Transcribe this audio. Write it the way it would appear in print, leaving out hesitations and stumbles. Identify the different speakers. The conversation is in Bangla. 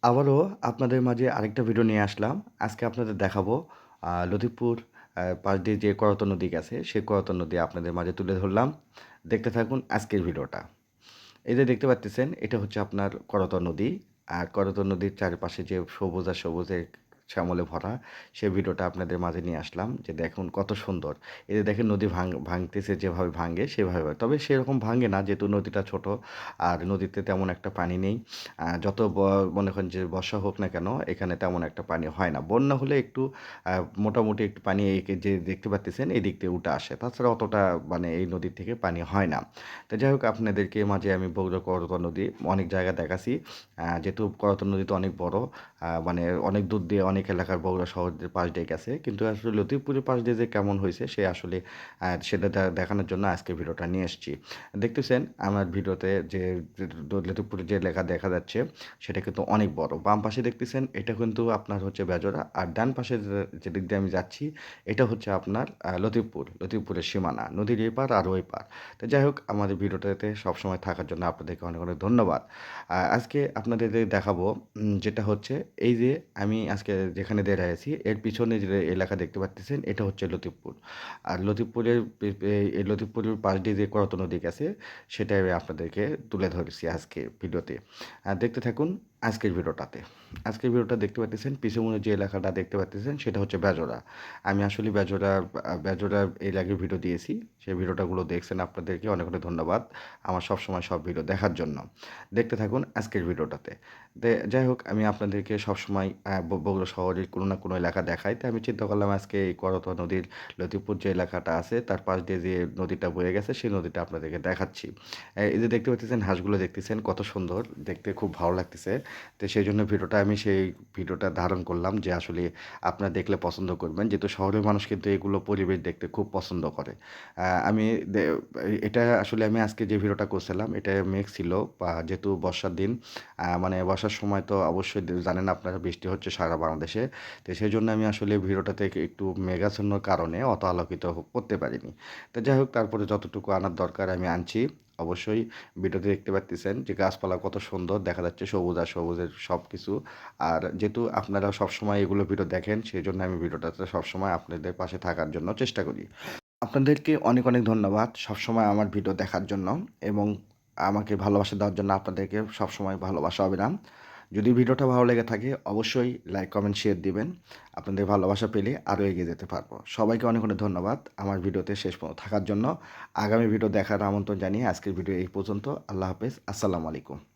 Speaker 1: আবারও আপনাদের মাঝে আরেকটা ভিডিও নিয়ে আসলাম। আজকে আপনাদের দেখাবো লতিফপুর পাশ দিয়ে যে করতোয়া নদী গেছে, সেই করতোয়া নদী আপনাদের মাঝে তুলে ধরলাম। দেখতে থাকুন আজকের ভিডিওটা। এই যে দেখতে পাচ্ছেন, এটা হচ্ছে আপনার করতোয়া নদী। আর করতোয়া নদীর চারপাশে যে সবুজ আর সবুজে শ্যামলে ভরা, সেই ভিডিওটা আপনাদের মাঝে নিয়ে আসলাম যে দেখুন কত সুন্দর। এই যে দেখেন নদী ভাঙতেছে, যেভাবে ভাঙে সেভাবে, তবে সেরকম ভাঙে না যেহেতু নদীটা ছোট আর নদীতে তেমন একটা পানি নেই। যত মনে করেন যে বর্ষা হোক না কেন, এখানে তেমন একটা পানি হয় না। বন্যা হলে একটু মোটামুটি একটু পানি এই যে দেখতে পাচ্ছেন এই দিক দিয়ে উঠে আসে, তাছাড়া অতটা মানে এই নদীর থেকে পানি হয় না। তো যাই হোক, আপনাদেরকে মাঝে আমি বগুড়া করতোয়া নদী অনেক জায়গা দেখাছি। যেহেতু করতোয়া নদী তো অনেক বড়, মানে অনেক দূর দিয়ে অনেক এলাকার বগুড়া শহরের পাশ দিয়ে গেছে, কিন্তু আসলে লতিফপুরের পাশ দিয়ে যে কেমন হয়েছে সে আসলে সেটা দেখানোর জন্য আজকে ভিডিওটা নিয়ে এসেছি। দেখতেছেন আমার ভিডিওতে যে লতিফপুরের যে লেখা দেখা যাচ্ছে সেটা কিন্তু অনেক বড়। বাম পাশে দেখতেছেন এটা কিন্তু আপনার হচ্ছে বেজোড়া, আর ডান পাশে যে দিক দিয়ে আমি যাচ্ছি এটা হচ্ছে আপনার লতিফপুরের সীমানা, নদীর এই পার আর ওই পার। তো যাই হোক, আমাদের ভিডিওটাতে সবসময় থাকার জন্য আপনাদেরকে অনেক অনেক ধন্যবাদ। আজকে আপনাদের দেখাবো যেটা হচ্ছে এই যে আমি আজকে যেখানে দাঁড়িয়ে আছি এর পিছনে যে এলাকা দেখতে পাচ্ছেন এটা হচ্ছে লতিফপুর। আর লতিফপুরের এই লতিফপুরের পাশ দিয়ে যে করতোয়া নদী গেছে সেটাই আমি আপনাদেরকে তুলে ধরেছি আজকে ভিডিওতে। দেখতে থাকুন আজকের ভিডিওটাতে। আজকের ভিডিওটা দেখতে পাচ্ছেন পিছনে যে এলাকাটা দেখতে পাচ্ছেন সেটা হচ্ছে বেজোড়া। আমি আসলে বেজোড়ার এর আগে ভিডিও দিয়েছি, সেই ভিডিওটাগুলো দেখছেন, আপনাদেরকে অনেক অনেক ধন্যবাদ আমার সবসময় সব ভিডিও দেখার জন্য। দেখতে থাকুন আজকের ভিডিওটাতে। যাই হোক, আমি আপনাদেরকে সবসময় বগুড়া শহরের কোনো না কোনো এলাকা দেখাই, তাই আমি চিন্তা করলাম আজকে এই করতোয়া নদীর লতিফপুর যে এলাকাটা আছে তার পাশ দিয়ে যে নদীটা বয়ে গেছে সেই নদীটা আপনাদেরকে দেখাচ্ছি। এই যে দেখতে পাচ্ছেন হাঁসগুলো দেখতেছেন কত সুন্দর দেখতে, খুব ভালো লাগতেছে। তো সেই জন্য সেই ভিডিওটা ধারণ করলাম যে আসলে আপনারা দেখলে পছন্দ করবেন, যেহেতু শহরের মানুষ কিন্তু এগুলো পরিবেশ দেখতে খুব পছন্দ করে। আমি এটা আসলে আমি আজকে যে ভিডিওটা করছিলাম এটা মেঘ ছিল, বা যেহেতু বর্ষার দিন, মানে বর্ষার সময় তো অবশ্যই জানেন আপনারা বৃষ্টি হচ্ছে সারা বাংলাদেশে। তো সেই জন্য আমি আসলে ভিডিওটাতে একটু মেঘাচ্ছন্নর কারণে অত আলোকিত করতে পারিনি। তো যাই হোক, তারপরে যতটুকু আনার দরকার আমি আনছি। অবশ্যই ভিডিওতে দেখতে পাচ্ছেন যে গাছপালা কত সুন্দর দেখা যাচ্ছে, সবুজ আর সবুজের সব কিছু। আর যেহেতু আপনারা সবসময় এগুলো ভিডিও দেখেন সেই জন্য আমি ভিডিওটাতে সবসময় আপনাদের পাশে থাকার জন্য চেষ্টা করি। আপনাদেরকে অনেক অনেক ধন্যবাদ সবসময় আমার ভিডিও দেখার জন্য এবং আমাকে ভালোবাসা দেওয়ার জন্য। আপনাদেরকে সবসময় ভালোবাসা অবিরাম। যদি ভিডিওটা ভালো লেগে থাকে অবশ্যই লাইক কমেন্ট শেয়ার দিবেন। আপনাদের ভালোবাসা পেলে আরও এগিয়ে যেতে পারবো। সবাইকে অনেক অনেক ধন্যবাদ আমার ভিডিওতে শেষ পর্যন্ত থাকার জন্য। আগামী ভিডিও দেখার আমন্ত্রণ জানিয়ে আজকের ভিডিও এই পর্যন্ত। আল্লাহ হাফেজ, আসসালামু আলাইকুম।